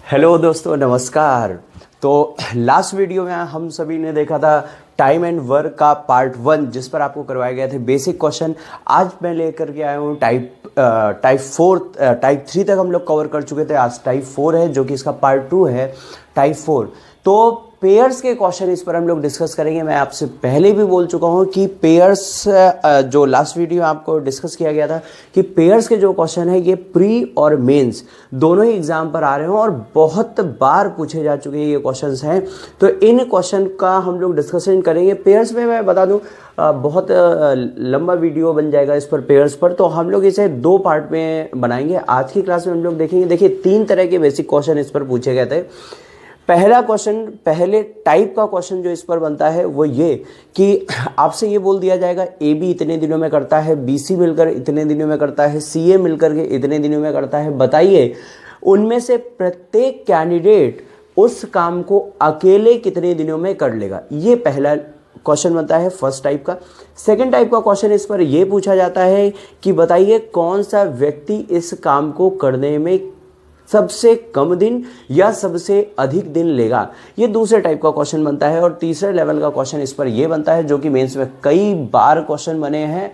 Hello दोस्तों, नमस्कार। तो लास्ट वीडियो में हम सभी ने देखा था टाइम एंड वर्क का पार्ट 1, जिस पर आपको करवाए गए थे बेसिक क्वेश्चन। आज मैं लेकर के आया हूँ टाइप 3 तक हम लोग कवर कर चुके थे। आज टाइप 4 है, जो कि इसका पार्ट 2 है, टाइप 4। तो पेयर्स के क्वेश्चन इस पर हम लोग डिस्कस करेंगे। मैं आपसे पहले भी बोल चुका हूँ कि पेयर्स, जो लास्ट वीडियो आपको डिस्कस किया गया था कि पेयर्स के जो क्वेश्चन है ये प्री और मेंस दोनों ही एग्जाम पर आ रहे हैं और बहुत बार पूछे जा चुके हैं ये क्वेश्चंस हैं। तो इन क्वेश्चन का हम लोग डिस्कशन करेंगे। पेयर्स में मैं बता दूं, बहुत लंबा वीडियो बन जाएगा इस पर, पेयर्स पर। तो हम लोग इसे 2 पार्ट में बनाएंगे। आज की क्लास में हम लोग देखेंगे, देखिए 3 तरह के बेसिक क्वेश्चन इस पर पूछे गए थे। पहला क्वेश्चन, पहले टाइप का क्वेश्चन जो इस पर बनता है वो ये कि आपसे ये बोल दिया जाएगा ए बी इतने दिनों में करता है, बी सी मिलकर इतने दिनों में करता है, सी ए मिलकर के इतने दिनों में करता है। बताइए उनमें से प्रत्येक कैंडिडेट उस काम को अकेले कितने दिनों में कर लेगा। ये पहला क्वेश्चन बनता है फर्स्ट टाइप का। सेकंड टाइप का क्वेश्चन इस पर यह पूछा जाता है कि बताइए कौन सा व्यक्ति इस काम को करने में सबसे कम दिन या सबसे अधिक दिन लेगा। ये दूसरे टाइप का क्वेश्चन बनता है। और तीसरे लेवल का क्वेश्चन इस पर यह बनता है, जो कि मेंस में कई बार क्वेश्चन बने हैं,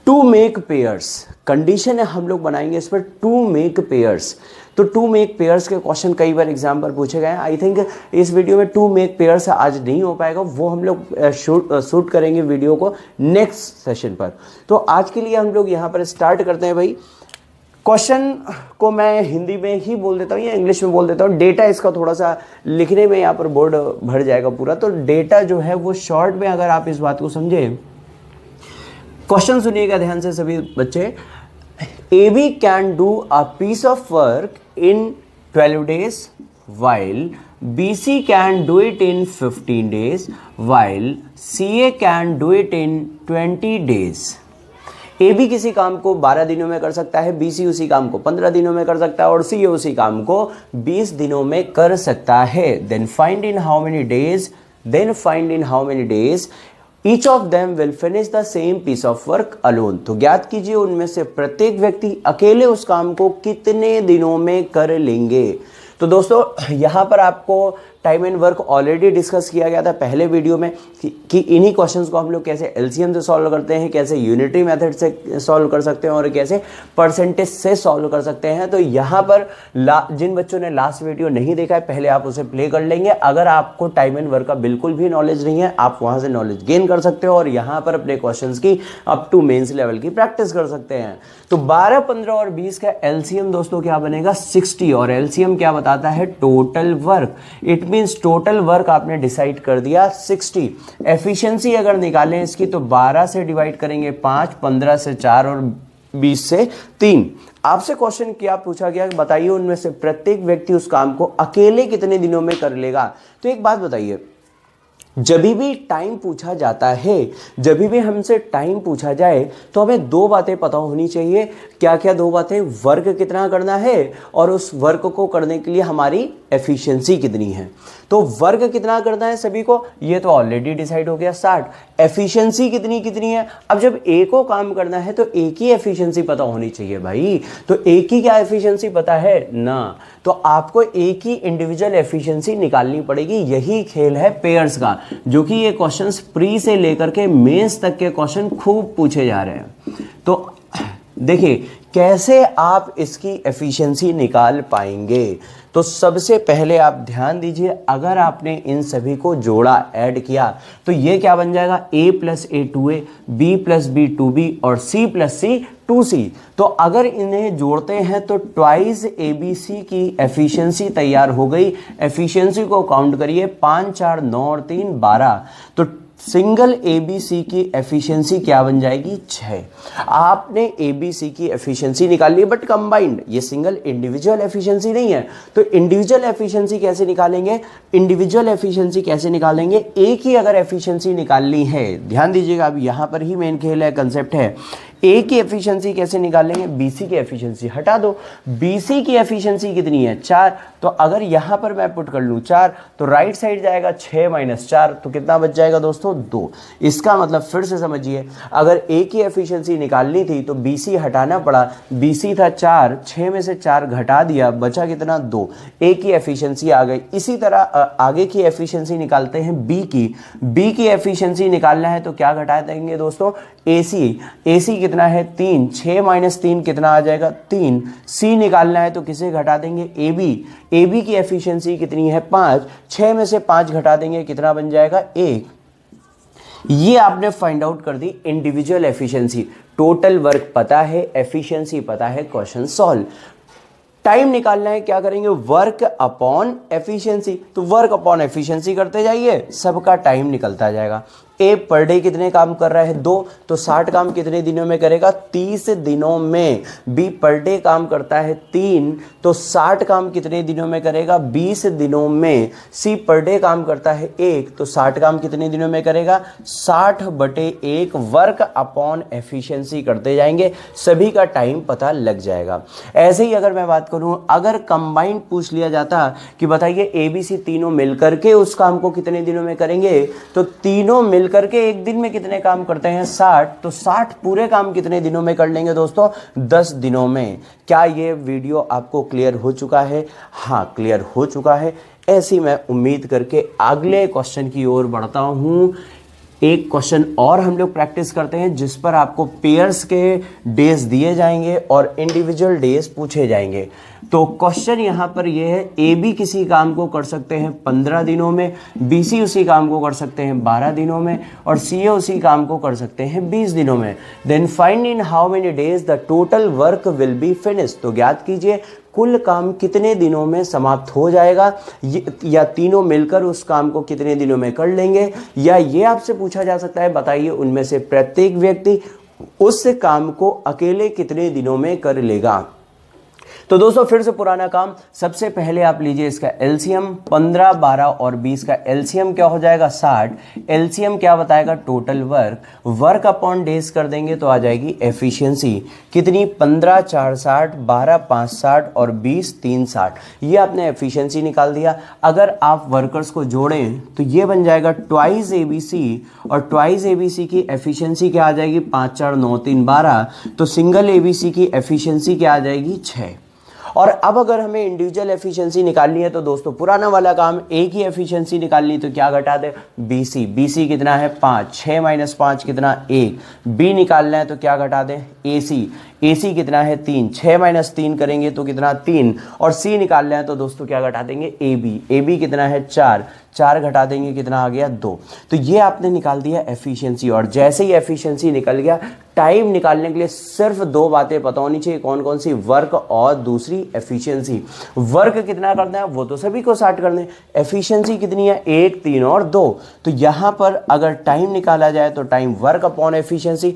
टू मेक पेयर्स। कंडीशन है, हम लोग बनाएंगे इस पर टू मेक पेयर्स। तो टू मेक पेयर्स के क्वेश्चन कई बार एग्जाम पर पूछे गए हैं। आई थिंक इस वीडियो में टू मेक पेयर्स आज नहीं हो पाएगा, वो हम लोग शूट करेंगे वीडियो को नेक्स्ट सेशन पर। तो आज के लिए हम लोग यहाँ पर स्टार्ट करते हैं। भाई क्वेश्चन को मैं हिंदी में ही बोल देता हूँ या इंग्लिश में बोल देता हूँ। डेटा इसका थोड़ा सा लिखने में यहाँ पर बोर्ड भर जाएगा पूरा, तो डेटा जो है वो शॉर्ट में, अगर आप इस बात को समझें। क्वेश्चन सुनिएगा ध्यान से सभी बच्चे। A B can do a piece of work in 12 days while BC can do it in 15 days while CA can do it in 20 days। A B किसी काम को 12 दिनों में कर सकता है, बी सी उसी काम को 15 दिनों में कर सकता है और सी ए उसी काम को 20 दिनों में कर सकता है। Then find in how many days each of them will finish the same piece of work alone. तो ज्ञात कीजिए उनमें से प्रत्येक व्यक्ति अकेले उस काम को कितने दिनों में कर लेंगे। तो दोस्तों यहाँ पर आपको time and work already discuss किया गया था पहले वीडियो में कि इन्हीं क्वेश्चंस को हम लोग कैसे एलसीएम से सॉल्व करते हैं, कैसे यूनिटरी मेथड से सॉल्व कर सकते हैं और कैसे परसेंटेज से सॉल्व कर सकते हैं। तो यहाँ पर जिन बच्चों ने लास्ट वीडियो नहीं देखा है, पहले आप उसे प्ले कर लेंगे। अगर आपको टाइम एंड वर्क का बिल्कुल भी नॉलेज नहीं है, आप वहाँ से नॉलेज गेन कर सकते हो और यहाँ पर अपने क्वेश्चन की अप टू मेंस लेवल की प्रैक्टिस कर सकते हैं। तो 12, 15 और 20 का एलसीएम दोस्तों क्या बनेगा, 60। और एलसीएम क्या बताता है, total work. It means total work आपने डिसाइड कर दिया 60। एफिशिएंसी अगर निकालें इसकी तो 12 से डिवाइड करेंगे 5, 15 से 4 और 20 से 3। आपसे क्वेश्चन क्या पूछा गया, बताइए उनमें से प्रत्येक व्यक्ति उस काम को अकेले कितने दिनों में कर लेगा। तो एक बात बताइए, जब भी टाइम पूछा जाता है, जब भी हमसे टाइम पूछा जाए तो हमें 2 बातें पता होनी चाहिए। क्या क्या 2 बातें, वर्क कितना करना है और उस वर्क को करने के लिए हमारी एफिशिएंसी कितनी है। तो वर्क कितना करना है सभी को, ये तो ऑलरेडी डिसाइड हो गया 60। एफिशिएंसी कितनी है। अब जब ए को काम करना है तो ए की एफिशिएंसी पता होनी चाहिए भाई। तो ए की क्या एफिशिएंसी पता है ना, तो आपको ए की इंडिविजुअल एफिशिएंसी निकालनी पड़ेगी। यही खेल है पेयर्स का, जो कि ये क्वेश्चंस प्री से लेकर के मेंस तक के क्वेश्चन खूब पूछे जा रहे हैं। तो देखिए कैसे आप इसकी एफिशिएंसी निकाल पाएंगे। तो सबसे पहले आप ध्यान दीजिए, अगर आपने इन सभी को जोड़ा, ऐड किया, तो ये क्या बन जाएगा, a + a 2a, b + b 2b और c + c 2c। तो अगर इन्हें जोड़ते हैं तो ट्वाइस ABC की एफिशिएंसी तैयार हो गई। एफिशिएंसी को काउंट करिए, 5, 4, 9 और 3, 12। तो सिंगल ABC की एफिशिएंसी क्या बन जाएगी, 6। आपने ABC की एफिशिएंसी निकाल ली, बट कंबाइंड, ये सिंगल इंडिविजुअल एफिशिएंसी नहीं है। तो इंडिविजुअल एफिशिएंसी कैसे निकालेंगे, ए की अगर एफिशिएंसी निकालनी है, ध्यान दीजिएगा, अब यहां पर ही मेन खेल है, कंसेप्ट है। ए की एफिशिएंसी कैसे निकालेंगे, बीसी की एफिशिएंसी हटा दो, बीसी की एफिशिएंसी कितनी है 4, तो अगर यहां पर मैं पुट कर लूं 4 तो राइट साइड जाएगा 6 - 4 तो कितना बच जाएगा दोस्तों 2। इसका मतलब फिर से समझिए, अगर ए की एफिशिएंसी निकालनी थी तो बीसी हटाना पड़ा, बीसी था 4, 6 में से 4 घटा दिया, बचा कितना 2, ए की एफिशिएंसी आ गई। इसी तरह आगे की एफिशिएंसी निकालते हैं बी की एफिशिएंसी निकालना है तो क्या घटा देंगे दोस्तों, एसी कितना है 3, 6 - 3 कितना आ जाएगा 3, सी निकालना है तो किसे घटा देंगे, एबी की एफिशिएंसी कितनी है 5, 6 में से 5 घटा देंगे कितना बन जाएगा 1। ये आपने फाइंड आउट कर दी इंडिविजुअल एफिशिएंसी, टोटल वर्क पता है, एफिशिएंसी पता है, क्वेश्चन सॉल्व। टाइम निकालना है, क्या करेंगे, वर्क अपॉन एफिशिएंसी, तो वर्क अपॉन एफिशिएंसी करते जाइए, सबका टाइम निकलता जाएगा। ए पर डे कितने काम कर रहा है 2, तो 60 काम कितने दिनों में करेगा 30 दिनों में। बी पर डे काम करता है 3, तो 60 काम कितने दिनों में करेगा 20 दिनों में। सी पर डे काम करता है 1, तो 60 काम कितने दिनों में करेगा 60/1, वर्क अपॉन एफिशिएंसी करते जाएंगे, सभी का टाइम पता लग जाएगा। ऐसे ही अगर मैं बात करूं, अगर कंबाइंड पूछ लिया जाता कि बताइए एबीसी तीनों मिलकर के उस काम को कितने दिनों में करेंगे, तो तीनों मिल करके एक दिन में कितने काम करते हैं 60, तो 60 पूरे काम कितने दिनों में कर लेंगे दोस्तों 10 दिनों में। क्या ये वीडियो आपको क्लियर हो चुका है? हाँ, क्लियर हो चुका है। ऐसी मैं उम्मीद करके अगले क्वेश्चन की ओर बढ़ता हूं। एक क्वेश्चन और हम लोग प्रैक्टिस करते हैं जिस पर आपको पेयर्स के डेज दिए जाएंगे और इंडिविजुअल डेज पूछे जाएंगे। तो क्वेश्चन यहाँ पर ये है, ए बी किसी काम को कर सकते हैं 15 दिनों में, बी सी उसी काम को कर सकते हैं 12 दिनों में, और सी ए उसी काम को कर सकते हैं 20 दिनों में। Then find in how many days the total work will be finish, तो ज्ञात कीजिए कुल काम कितने दिनों में समाप्त हो जाएगा, या तीनों मिलकर उस काम को कितने दिनों में कर लेंगे, या ये आपसे पूछा जा सकता है बताइए उनमें से प्रत्येक व्यक्ति उस काम को अकेले कितने दिनों में कर लेगा। तो दोस्तों फिर से पुराना काम, सबसे पहले आप लीजिए इसका एलसीएम, 15, 12 और 20 का एलसीएम क्या हो जाएगा 60, एलसीएम क्या बताएगा टोटल वर्क अपॉन डेज कर देंगे तो आ जाएगी एफिशिएंसी कितनी 15 4 60, 12 5 60 और 20 3 60। ये आपने एफिशिएंसी निकाल दिया। अगर आप वर्कर्स को जोड़ें तो ये बन जाएगा ट्वाइस एबीसी, और ट्वाइस एबीसी की एफिशिएंसी क्या आ जाएगी 5 4 9 3 12, तो सिंगल एबीसी की एफिशिएंसी क्या आ जाएगी 6। और अब अगर हमें इंडिविजुअल एफिशिएंसी निकालनी है तो दोस्तों पुराना वाला काम, ए की एफिशिएंसी निकालनी तो क्या घटा दे बीसी कितना है 5, 6 - 5 कितना 1, बी निकालना है तो क्या घटा दे एसी कितना है 3, 6 - 3 करेंगे तो कितना 3, और सी निकालना है तो दोस्तों क्या घटा देंगे एबी कितना है 4 घटा देंगे कितना आ गया 2। तो ये आपने निकाल दिया एफिशिएंसी, और जैसे ही एफिशिएंसी निकल गया, टाइम निकालने के लिए सिर्फ 2 बातें पता होनी चाहिए, कौन कौन सी, वर्क और दूसरी एफिशिएंसी। वर्क कितना करना है वो तो सभी को 60 करने, एफिशिएंसी कितनी है 1 3 और 2। तो यहां पर अगर टाइम निकाला जाए तो टाइम वर्क अपॉन एफिशिएंसी,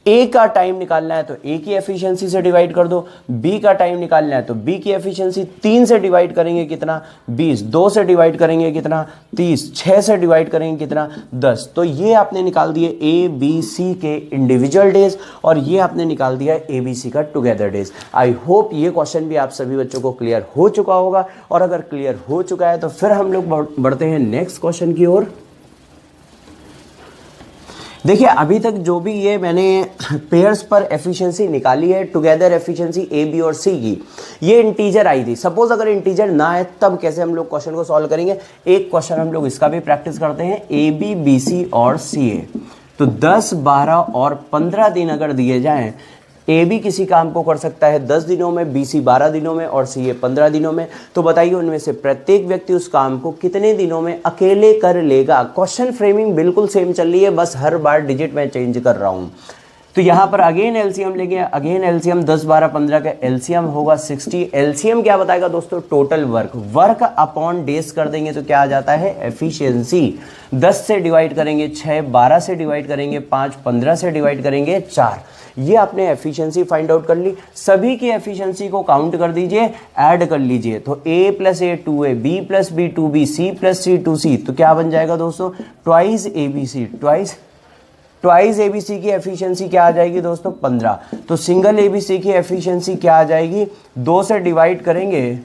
ए का टाइम निकालना है तो ए की एफिशिएंसी से डिवाइड कर दो, बी का टाइम निकालना है तो बी की एफिशिएंसी 3 से डिवाइड करेंगे कितना 20, 2 से डिवाइड करेंगे कितना 30, 6 से डिवाइड करेंगे कितना 10। तो ये आपने निकाल दिए ए बी सी के इंडिविजुअल डेज, और ये आपने निकाल दिया ए बी सी का टुगेदर डेज। आई होप ये क्वेश्चन भी आप सभी बच्चों को क्लियर हो चुका होगा, और अगर क्लियर हो चुका है तो फिर हम लोग बढ़ते हैं नेक्स्ट क्वेश्चन की ओर। देखिए अभी तक जो भी ये मैंने पेयर्स पर एफिशिएंसी निकाली है, टुगेदर एफिशिएंसी ए बी और सी की, ये इंटीजर आई थी। सपोज अगर इंटीजर ना आए तब कैसे हम लोग क्वेश्चन को सॉल्व करेंगे। एक क्वेश्चन हम लोग इसका भी प्रैक्टिस करते हैं, ए बी बी सी और सी ए। तो 10 12 और 15 दिन अगर दिए जाएं, ए बी किसी काम को कर सकता है 10 दिनों में, बी सी 12 दिनों में और सी ए 15 दिनों में। तो बताइए उनमें से प्रत्येक व्यक्ति उस काम को कितने दिनों में अकेले कर लेगा। क्वेश्चन फ्रेमिंग बिल्कुल सेम चल रही है, बस हर बार डिजिट मैं चेंज कर रहा हूं। तो यहाँ पर अगेन एलसीएम लेंगे, अगेन एलसीएम 10 12 15 का एलसीएम होगा 60। एलसीएम क्या बताएगा दोस्तों टोटल वर्क अपॉन डेज कर देंगे तो क्या आ जाता है एफिशिएंसी। 10 से डिवाइड करेंगे 6, 12 से डिवाइड करेंगे 5, 15 से डिवाइड करेंगे 4। ये आपने एफिशिएंसी फाइंड आउट कर ली। सभी की एफिशिएंसी को काउंट कर दीजिए, ऐड कर लीजिए। तो a + a 2a, b + b 2b, c + c 2c। तो क्या बन जाएगा दोस्तों twice abc, twice twice ABC की एफिशिएंसी क्या आ जाएगी दोस्तों 15। तो सिंगल एबीसी की एफिशिएंसी क्या आ जाएगी, 2 से डिवाइड करेंगे,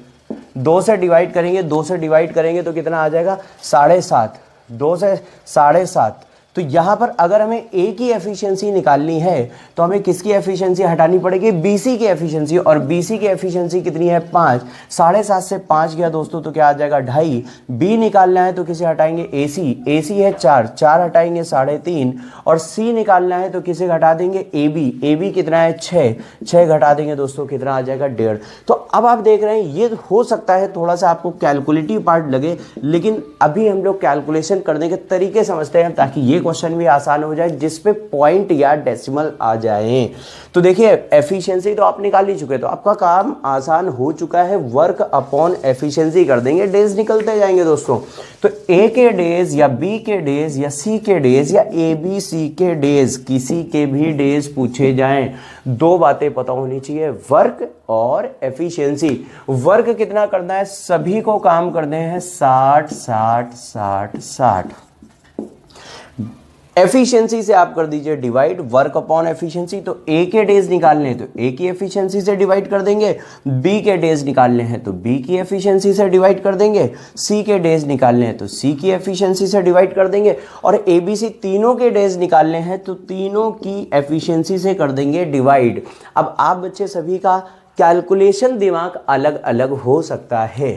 2 से डिवाइड करेंगे, 2 से डिवाइड करेंगे तो कितना आ जाएगा 7.5, 2 से 7.5। तो यहाँ पर अगर हमें ए की एफिशिएंसी निकालनी है तो हमें किसकी एफिशिएंसी हटानी पड़ेगी, बीसी की एफिशिएंसी, और बीसी की एफिशिएंसी कितनी है 5। 7.5 से 5 गया दोस्तों तो क्या आ जाएगा 2.5। बी निकालना है तो किसे हटाएंगे, एसी, एसी है 4, 4 हटाएंगे 3.5, और सी निकालना है तो किसे घटा देंगे, एबी, एबी कितना है 6, 6 घटा देंगे दोस्तों कितना आ जाएगा 1.5। तो अब आप देख रहे हैं ये हो सकता है थोड़ा सा आपको कैलकुलेटिव पार्ट लगे, लेकिन अभी हम लोग कैलकुलेशन करने के तरीके समझते हैं ताकि ये क्वेश्चन भी आसान हो जाए जिस पे पॉइंट या डेसिमल आ जाए। तो देखिए एफिशिएंसी तो आप निकाल ही चुके, तो आपका काम आसान हो चुका है, वर्क अपॉन एफिशिएंसी कर देंगे, डेज निकलते जाएंगे दोस्तों। तो ए के डेज या बी के डेज या सी के डेज या ए बी सी के डेज, किसी के भी डेज पूछे जाएं, दो बातें पता होनी चाहिए, वर्क और एफिशिएंसी। वर्क कितना करना है, सभी को काम करने हैं 60 60 60 60। एफिशिएंसी से आप कर दीजिए डिवाइड, वर्क अपॉन एफिशिएंसी। तो ए के डेज निकालने हैं तो ए की एफिशिएंसी से डिवाइड कर देंगे, बी के डेज निकालने हैं तो बी की एफिशिएंसी से डिवाइड कर देंगे, सी के डेज निकालने हैं तो सी की एफिशिएंसी से डिवाइड कर देंगे, और ए बी सी तीनों के डेज निकालने हैं तो तीनों की एफिशिएंसी से कर देंगे डिवाइड। अब आप बच्चे सभी का कैलकुलेशन दिमाग अलग अलग हो सकता है।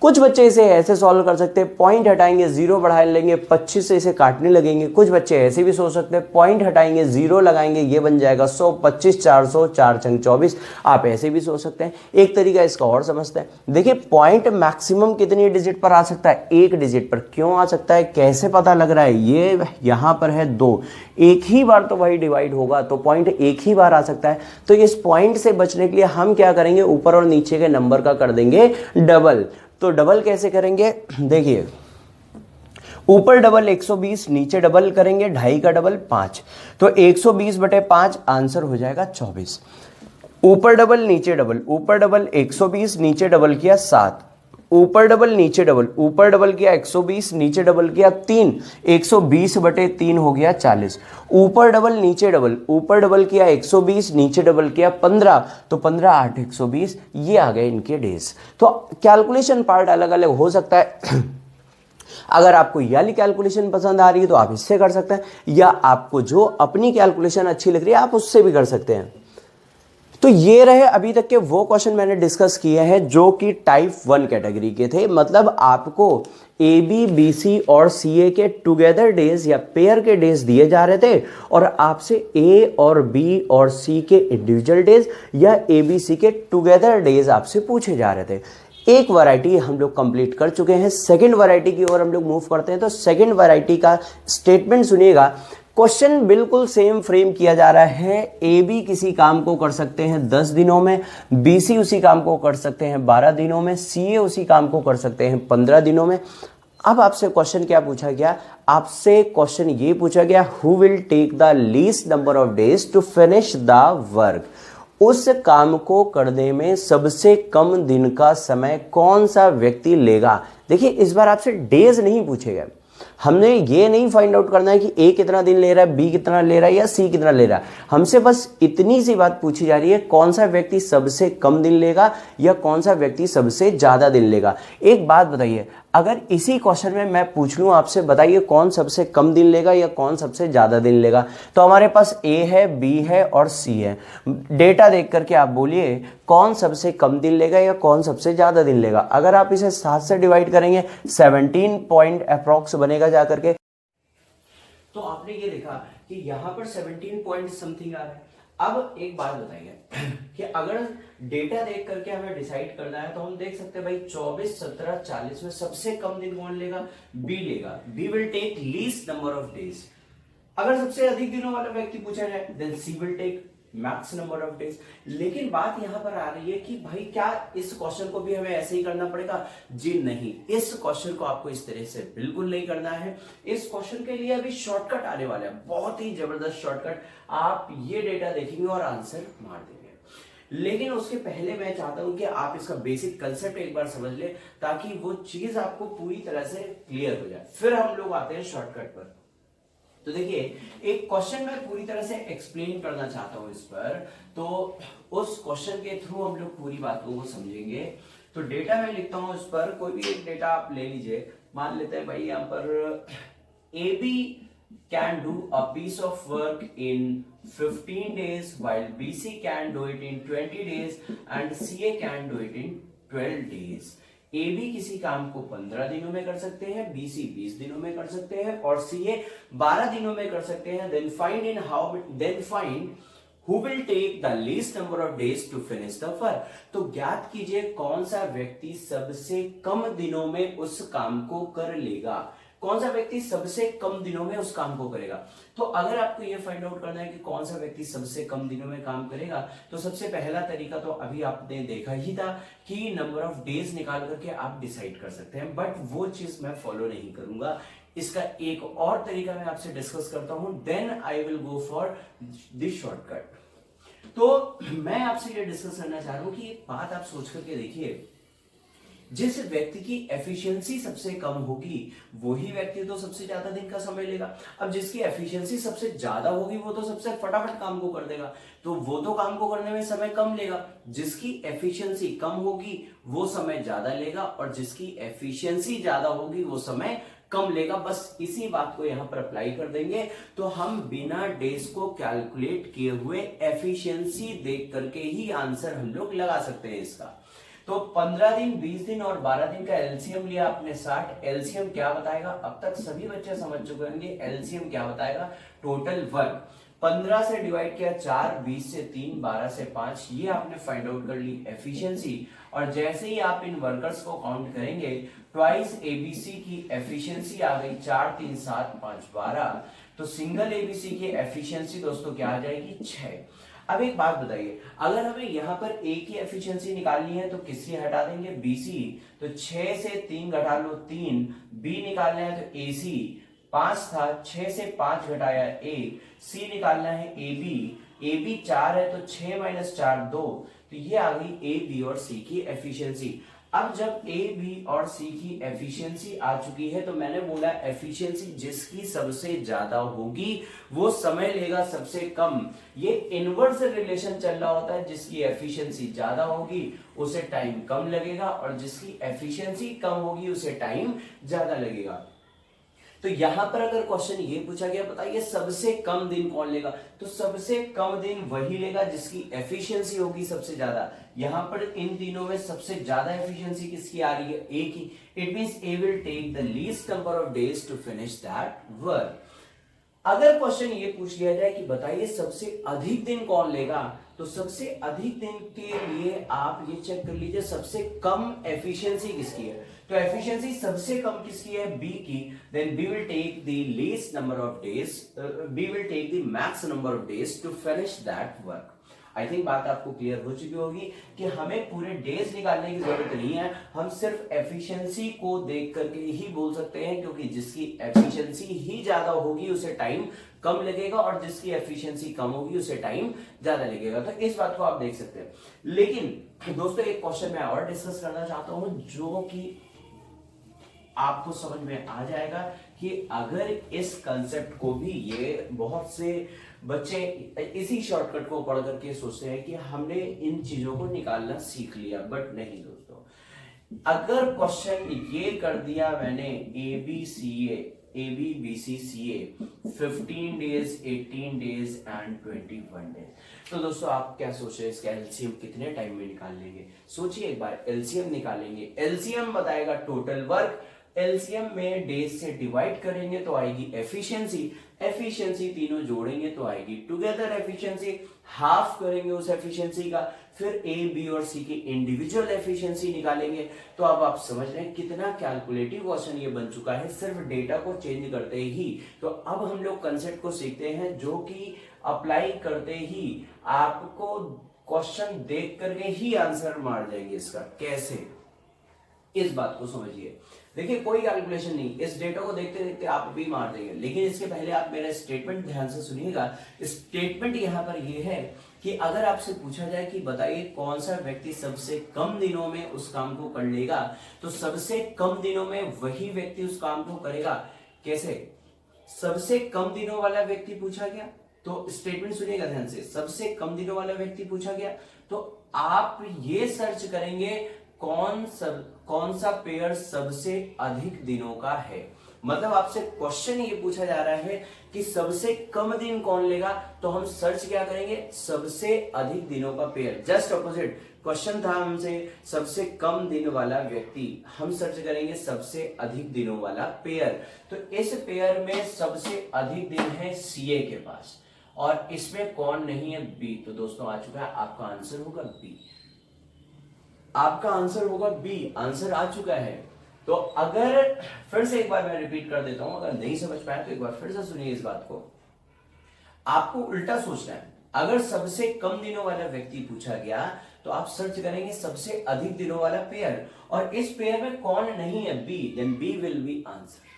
कुछ बच्चे इसे ऐसे सॉल्व कर सकते हैं, पॉइंट हटाएंगे 0 बढ़ा लेंगे, 25 से इसे काटने लगेंगे। कुछ बच्चे ऐसे भी सोच सकते हैं, पॉइंट हटाएंगे 0 लगाएंगे, ये बन जाएगा 100, 25 400, 4 छंग 24। आप ऐसे भी सोच सकते हैं। एक तरीका इसका और समझते हैं, देखिए पॉइंट मैक्सिमम कितनी डिजिट पर आ सकता है, 1 डिजिट पर। क्यों आ सकता है, कैसे पता लग रहा है, ये यहाँ पर है 2, एक ही बार तो वही डिवाइड होगा, तो पॉइंट एक ही बार आ सकता है। तो इस पॉइंट से बचने के लिए हम क्या करेंगे, ऊपर और नीचे के नंबर का कर देंगे डबल। तो डबल कैसे करेंगे, देखिए ऊपर डबल 120, नीचे डबल करेंगे 2.5 का डबल 5, तो 120/5 आंसर हो जाएगा 24। ऊपर डबल नीचे डबल, ऊपर डबल 120, नीचे डबल किया 7, ऊपर डबल नीचे डबल, ऊपर डबल किया 120, नीचे डबल किया 3, 120/3 हो गया 40। ऊपर डबल नीचे डबल, ऊपर डबल किया 120, नीचे डबल किया 15, तो 15 8 120, ये आ गए इनके डेज। तो कैलकुलेशन पार्ट अलग अलग हो सकता है। अगर आपको ये वाली कैलकुलेशन पसंद आ रही है तो आप इससे कर सकते हैं, या आपको जो अपनी कैलकुलेशन अच्छी लग रही है आप उससे भी कर सकते हैं। तो ये रहे अभी तक के वो क्वेश्चन मैंने डिस्कस किए हैं जो कि टाइप 1 कैटेगरी के थे। मतलब आपको ए बी बी सी और सी ए के टुगेदर डेज या पेयर के डेज दिए जा रहे थे, और आपसे ए और बी और सी के इंडिविजुअल डेज या ए बी सी के टुगेदर डेज आपसे पूछे जा रहे थे। एक वैरायटी हम लोग कंप्लीट कर चुके हैं, सेकंड वैरायटी की ओर हम लोग मूव करते हैं। तो सेकंड वैरायटी का स्टेटमेंट सुनिएगा, क्वेश्चन बिल्कुल सेम फ्रेम किया जा रहा है। ए बी किसी काम को कर सकते हैं 10 दिनों में, बी सी उसी काम को कर सकते हैं 12 दिनों में, सी ए उसी काम को कर सकते हैं 15 दिनों में। अब आपसे क्वेश्चन क्या पूछा गया, आपसे क्वेश्चन ये पूछा गया, who will take the least number of days to finish the work. उस काम को करने में सबसे कम दिन का समय कौन सा व्यक्ति लेगा। देखिए इस बार आपसे डेज नहीं पूछे गए, हमने ये नहीं फाइंड आउट करना है कि ए कितना दिन ले रहा है, बी कितना ले रहा है या सी कितना ले रहा है। हमसे बस इतनी सी बात पूछी जा रही है, कौन सा व्यक्ति सबसे कम दिन लेगा या कौन सा व्यक्ति सबसे ज्यादा दिन लेगा। एक बात बताइए, अगर इसी क्वेश्चन में मैं पूछ लूं आपसे, बताइए कौन सबसे कम दिन लेगा या कौन सबसे ज्यादा दिन लेगा, तो हमारे पास ए है, बी है और सी है। डेटा देख करके आप बोलिए कौन सबसे कम दिन लेगा या कौन सबसे ज्यादा दिन लेगा। अगर आप इसे 7 से डिवाइड करेंगे 17 पॉइंट अप्रॉक्स बनेगा जाकर के। तो आपने ये देखा कि यहां पर 17 पॉइंट समथिंग आ रहा है। अब एक बात बताइए कि अगर डेटा देख करके हमें डिसाइड करना है तो हम देख सकते हैं भाई 24, 17, 40 में सबसे कम दिन कौन लेगा, बी लेगा। B will take least number of days. अगर सबसे अधिक दिनों वाला व्यक्ति पूछा जाए then C will take max number of days. लेकिन बात यहां पर आ रही है कि भाई क्या इस क्वेश्चन को भी हमें ऐसे ही करना पड़ेगा, जी नहीं, इस क्वेश्चन को आपको इस तरह से बिल्कुल नहीं करना है। इस क्वेश्चन के लिए अभी शॉर्टकट आने वाला है, बहुत ही जबरदस्त शॉर्टकट। आप ये डेटा देखेंगे और आंसर मार देंगे। लेकिन उसके पहले मैं चाहता हूं कि आप इसका बेसिक कंसेप्ट एक बार समझ ले, ताकि वो चीज आपको पूरी तरह से क्लियर हो जाए। फिर हम लोग आते हैं शॉर्टकट पर। तो देखिए एक क्वेश्चन मैं पूरी तरह से एक्सप्लेन करना चाहता हूं इस पर, तो उस क्वेश्चन के थ्रू हम लोग पूरी बातों को समझेंगे। तो डेटा मैं लिखता हूं इस पर, कोई भी एक डेटा आप ले लीजिए। मान लेते हैं भाई यहाँ पर A B can do a piece of work in 15 days while BC can do it in 20 days and CA can do it in 12 days। AB किसी काम को 15 दिनों में कर सकते हैं, BC 20 दिनों में कर सकते हैं और CA 12 दिनों में कर सकते हैं। then find who will take the least number of days to finish the work। तो ज्ञात कीजिए कौन सा व्यक्ति सबसे कम दिनों में उस काम को कर लेगा, कौन सा व्यक्ति सबसे कम दिनों में उस काम को करेगा। तो अगर आपको यह फाइंड आउट करना है कि कौन सा व्यक्ति सबसे कम दिनों में काम करेगा, तो सबसे पहला तरीका तो अभी आपने देखा ही था कि नंबर ऑफ डेज निकाल करके आप डिसाइड कर सकते हैं, बट वो चीज मैं फॉलो नहीं करूंगा। इसका एक और तरीका मैं आपसे डिस्कस करता हूं, then I will go for this shortcut. तो मैं आपसे ये डिस्कस करना चाह रहा हूं कि एक बात आप सोच करके देखिए, जिस व्यक्ति की एफिशिएंसी सबसे कम होगी वही व्यक्ति तो सबसे ज्यादा दिन का समय लेगा। अब जिसकी एफिशिएंसी सबसे ज्यादा होगी वो तो सबसे फटाफट काम को कर देगा, तो वो तो काम को करने में समय कम लेगा। जिसकी एफिशिएंसी कम होगी वो समय ज्यादा लेगा और जिसकी एफिशिएंसी ज्यादा होगी वो समय कम लेगा। बस इसी बात को यहां पर अप्लाई कर देंगे तो हम बिना डेज को कैलकुलेट किए हुए एफिशिएंसी देख करके ही आंसर हम लोग लगा सकते हैं इसका। तो 15 दिन, 20 दिन और 12 दिन का एलसीएम लिया आपने 60। एलसीएम क्या बताएगा, अब तक सभी बच्चे समझ चुके होंगे एलसीएम क्या बताएगा, टोटल वर्क। 15 से डिवाइड किया 4, 20 से 3, 12 से 5, ये आपने फाइंड आउट कर ली एफिशिएंसी। और जैसे ही आप इन वर्कर्स को काउंट करेंगे ट्वाइस एबीसी की एफिशिएंसी आ गई 4, 3, 7, 5, 12। तो सिंगल एबीसी की एफिशिएंसी दोस्तों क्या आ जाएगी, 6। अब एक बात बताइए, अगर हमें यहां पर ए की एफिशिएंसी निकालनी है तो किससे हटा देंगे, बीसी। तो 6 से 3 घटा लो 3, बी निकालना है तो एसी 5 था, 6 से 5 घटाया ए, सी निकालना है एबी, एबी 4 है तो 6 - 4 2। तो ये आ गई ए बी और सी की एफिशिएंसी। अब जब ए बी और सी की एफिशिएंसी आ चुकी है तो मैंने बोला एफिशिएंसी जिसकी सबसे ज्यादा होगी वो समय लेगा सबसे कम। ये इनवर्स रिलेशन चल रहा होता है, जिसकी एफिशिएंसी ज्यादा होगी उसे टाइम कम लगेगा और जिसकी एफिशिएंसी कम होगी उसे टाइम ज्यादा लगेगा। तो यहां पर अगर क्वेश्चन ये पूछा गया बताइए सबसे कम दिन कौन लेगा, तो सबसे कम दिन वही लेगा जिसकी एफिशिएंसी होगी सबसे ज्यादा। यहां पर इन तीनों में सबसे ज्यादा एफिशिएंसी किसकी आ रही है, ए की। It means A will take the least number of days to finish that work. अगर क्वेश्चन ये पूछ लिया जाए कि बताइए सबसे अधिक दिन कौन लेगा, तो सबसे अधिक दिन के लिए आप ये चेक कर लीजिए सबसे कम एफिशिएंसी किसकी है। तो एफिशिएंसी सबसे कम किसकी है, बी की। Then B will take the least number of days, B will take the max number of days to finish that work. I think बात आपको क्लियर हो चुकी होगी कि हमें पूरे डेज निकालने की जरूरत नहीं है, हम सिर्फ एफिशिएंसी को देख करके ही बोल सकते हैं, क्योंकि जिसकी एफिशिएंसी ही ज्यादा होगी उसे टाइम कम लगेगा और जिसकी एफिशिएंसी कम होगी उसे टाइम ज्यादा लगेगा। तो इस बात को आप देख सकते हैं। लेकिन दोस्तों एक क्वेश्चन मैं और डिस्कस करना चाहता हूं जो कि आपको समझ में आ जाएगा कि अगर इस कंसेप्ट को भी, ये बहुत से बच्चे इसी शॉर्टकट को पढ़ करके सोचते हैं कि हमने इन चीजों को निकालना सीख लिया, बट नहीं दोस्तों। अगर क्वेश्चन ये कर दिया मैंने A B C A B B C C A 15 days, 18 days and 21 days, तो दोस्तों आप क्या सोच रहे हैं इसका एलसीएम कितने टाइम में निकाल लेंगे। सोचिए एक बार, एलसीएम निकालेंगे, एलसीएम बताएगा टोटल वर्क, एलसीएम में डेज से डिवाइड करेंगे तो आएगी एफिशिएंसी, एफिशिएंसी तीनों जोड़ेंगे तो आएगी टुगेदर एफिशिएंसी, हाफ करेंगे उस एफिशिएंसी का, फिर ए बी और सी की इंडिविजुअल एफिशिएंसी निकालेंगे। तो अब आप समझ रहे हैं कितना कैलकुलेटिव क्वेश्चन ये बन चुका है सिर्फ डेटा को चेंज करते ही। तो अब हम लोग कंसेप्ट को सीखते हैं जो कि अप्लाई करते ही आपको क्वेश्चन देख करके ही आंसर मार जाएंगे इसका। कैसे, इस बात को समझिए। देखिए कोई कैलकुलेशन नहीं, इस डेटा को देखते देखते आप भी मार देंगे, लेकिन इसके पहले आप मेरा स्टेटमेंट ध्यान से सुनिएगा। स्टेटमेंट यहां पर यह है कि अगर आपसे पूछा जाए कि बताइए कौन सा व्यक्ति सबसे कम दिनों में उस काम को कर लेगा, तो सबसे कम दिनों में वही व्यक्ति उस काम को करेगा। कैसे, सबसे कम दिनों वाला व्यक्ति पूछा गया, तो स्टेटमेंट सुनिएगा ध्यान से, सबसे कम दिनों वाला व्यक्ति पूछा गया, तो आप ये सर्च करेंगे कौन सा पेयर सबसे अधिक दिनों का है। मतलब आपसे क्वेश्चन ये पूछा जा रहा है कि सबसे कम दिन कौन लेगा, तो हम सर्च क्या करेंगे, सबसे अधिक दिनों का पेयर। जस्ट ऑपोजिट क्वेश्चन था हमसे सबसे कम दिन वाला व्यक्ति, हम सर्च करेंगे सबसे अधिक दिनों वाला पेयर। तो इस पेयर में सबसे अधिक दिन है सीए के पास, और इसमें कौन नहीं है, बी। तो दोस्तों आ चुका है, आपका आंसर होगा बी, आपका आंसर होगा बी, आंसर आ चुका है। तो अगर फिर से एक बार मैं रिपीट कर देता हूं, अगर नहीं समझ पाए तो एक बार फिर से सुनिए इस बात को। आपको उल्टा सोचना है, अगर सबसे कम दिनों वाला व्यक्ति पूछा गया तो आप सर्च करेंगे सबसे अधिक दिनों वाला पेयर, और इस पेयर में कौन नहीं है, B, then B will be answer.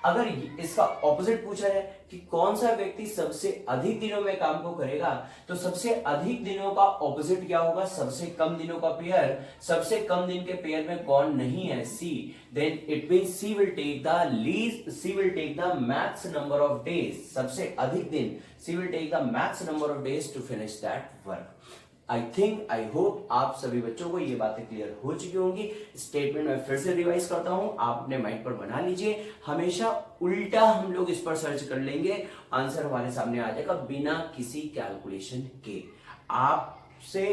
अगर इसका ऑपोजिट पूछा है कि कौन सा व्यक्ति सबसे अधिक दिनों में काम को करेगा, तो सबसे अधिक दिनों का ऑपोजिट क्या होगा, सबसे कम दिनों का पेयर। सबसे कम दिन के पेयर में कौन नहीं है, C, then it means C will take the least, C will take the max number of days, सबसे अधिक दिन, C will take the max number of days to finish that work. I think, I hope आप सभी बच्चों को ये बातें clear हो चुकी होंगी। स्टेटमेंट में फिर से रिवाइज करता हूं, आप अपने माइंड पर बना लीजिए। हमेशा उल्टा हम लोग इस पर सर्च कर लेंगे, आंसर हमारे सामने आ जाएगा बिना किसी कैलकुलेशन के। आपसे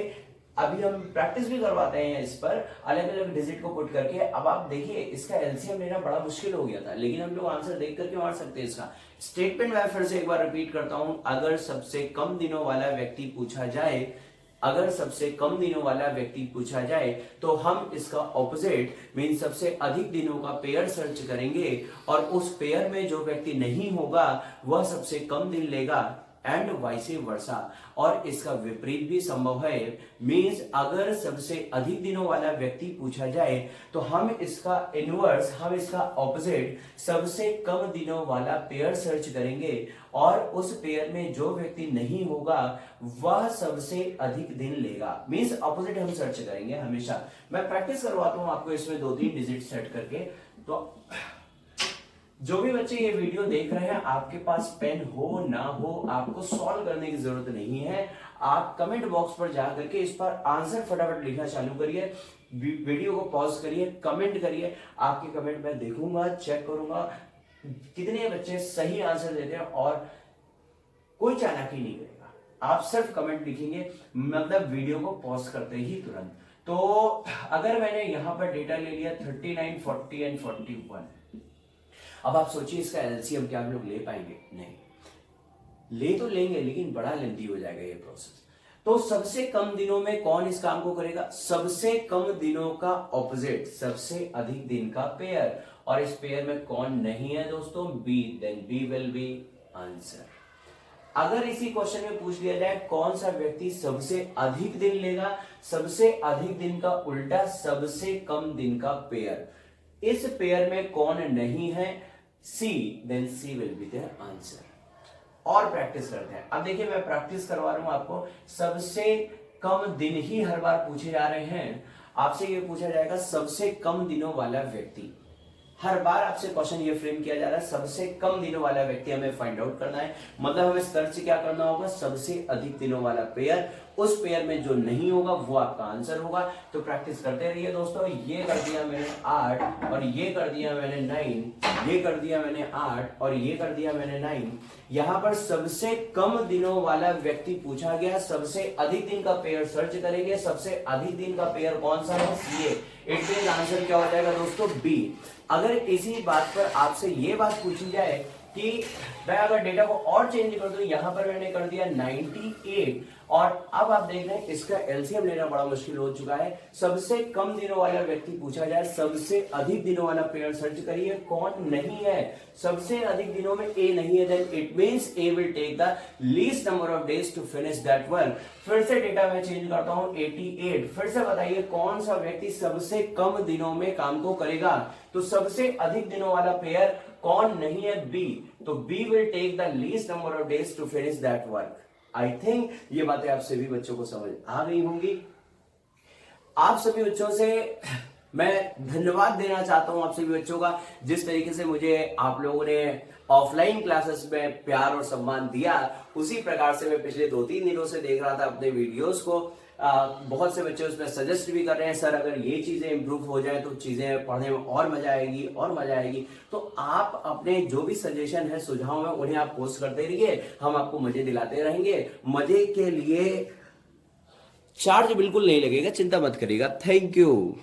अभी हम प्रैक्टिस भी करवाते हैं इस पर, अलग अलग डिजिट को पुट करके। अब आप देखिए, इसका एलसीएम लेना बड़ा मुश्किल हो गया था, लेकिन हम लोग आंसर देख करके मार सकते हैं इसका। स्टेटमेंट में फिर से एक बार रिपीट करता हूं, अगर सबसे कम दिनों वाला व्यक्ति पूछा जाए, अगर सबसे कम दिनों वाला व्यक्ति पूछा जाए, तो हम इसका ऑपोजिट मीन सबसे अधिक दिनों का पेयर सर्च करेंगे, और उस पेयर में जो व्यक्ति नहीं होगा वह सबसे कम दिन लेगा, एंड वाइस वर्सा। और इसका विपरीत भी संभव है, मींस अगर सबसे अधिक दिनों वाला व्यक्ति पूछा जाए तो हम इसका इनवर्स, हम इसका ऑपोजिट सबसे कम दिनों वाला पेयर सर्च करेंगे, और उस पेयर में जो व्यक्ति नहीं होगा वह सबसे अधिक दिन लेगा। मींस ऑपोजिट हम सर्च करेंगे हमेशा। मैं प्रैक्टिस करवाता हूं आपको इसमें 2-3 डिजिट सेट करके। तो जो भी बच्चे ये वीडियो देख रहे हैं, आपके पास पेन हो ना हो, आपको सॉल्व करने की जरूरत नहीं है। आप कमेंट बॉक्स पर जाकर के इस पर आंसर फटाफट लिखना चालू करिए, वीडियो को पॉज करिए, कमेंट करिए। आपके कमेंट मैं देखूंगा, चेक करूंगा कितने बच्चे सही आंसर देते हैं, और कोई चालाकी नहीं करेगा। आप सिर्फ कमेंट लिखेंगे, मतलब वीडियो को पॉज करते ही तुरंत। तो अगर मैंने यहां पर डेटा ले लिया 39, 40 एंड 41, अब आप सोचिए इसका एलसीएम क्या हम लोग ले पाएंगे? नहीं, ले तो लेंगे लेकिन बड़ा लेंथी हो जाएगा ये प्रोसेस। तो सबसे कम दिनों में कौन इस काम को करेगा? सबसे कम दिनों का ऑपोजिट, सबसे अधिक दिन का पेयर। और इस पेयर में कौन नहीं है दोस्तों? B, then B will be answer. अगर इसी क्वेश्चन में पूछ लिया जाए कौन सा व्यक्ति सबसे अधिक दिन लेगा, सबसे अधिक दिन का उल्टा सबसे कम दिन का पेयर, इस पेयर में कौन नहीं है? C, then C will be the answer. और प्रैक्टिस करते हैं। अब देखिए मैं प्रैक्टिस करवा रहा हूं आपको, सबसे कम दिन ही हर बार पूछे जा रहे हैं। आपसे ये पूछा जाएगा सबसे कम दिनों वाला व्यक्ति, हर बार आपसे क्वेश्चन ये फ्रेम किया जा रहा है, सबसे कम दिनों वाला व्यक्ति हमें फाइंड आउट करना है। मतलब हमें सर्च क्या करना होगा? सबसे अधिक दिनों वाला पेयर, उस पेयर में जो नहीं होगा वो आपका आंसर होगा। तो प्रैक्टिस करते रहिए दोस्तों। ये कर दिया मैंने 8, और ये कर दिया मैंने 9, ये कर दिया मैंने 8, और ये कर दिया मैंने 9। यहां पर सबसे कम दिनों वाला व्यक्ति पूछा गया, सबसे अधिक दिन का पेयर सर्च करेंगे। सबसे अधिक दिन का पेयर कौन सा है? सीए। इट मींस आंसर क्या हो जाएगा दोस्तों? बी। अगर इसी बात पर आपसे ये बात पूछी जाए कि मैं अगर डेटा को और चेंज कर दूं, यहां पर मैंने कर दिया 98, और अब आप देख रहे हैं इसका एलसीएम लेना बड़ा मुश्किल हो चुका है। सबसे कम दिनों वाला व्यक्ति पूछा जाए, सबसे अधिक दिनों वाला पेयर सर्च करिए, कौन नहीं है? सबसे अधिक दिनों में ए नहीं है, then it means A will take the least number of days to finish that work. फिर से डेटा मैं चेंज करता हूं 88। फिर से बताइए कौन सा व्यक्ति सबसे कम दिनों में काम को करेगा? तो सबसे अधिक दिनों वाला पेयर कौन नहीं है? बी। तो B will take the least number of days to finish that work. I think ये बातें आप सभी बच्चों को समझ आ गई होंगी। आप सभी बच्चों से मैं धन्यवाद देना चाहता हूं आप सभी बच्चों का, जिस तरीके से मुझे आप लोगों ने ऑफलाइन क्लासेस में प्यार और सम्मान दिया, उसी प्रकार से मैं पिछले 2-3 दिनों से देख रहा था अपने वीडियोस को। बहुत से बच्चे उसमें सजेस्ट भी कर रहे हैं, सर अगर ये चीजें इंप्रूव हो जाए तो चीजें पढ़ने में और मजा आएगी और मजा आएगी। तो आप अपने जो भी सजेशन है, सुझाव है, उन्हें आप पोस्ट करते रहिए, हम आपको मजे दिलाते रहेंगे। मजे के लिए चार्ज बिल्कुल नहीं लगेगा, चिंता मत करिएगा। Thank you.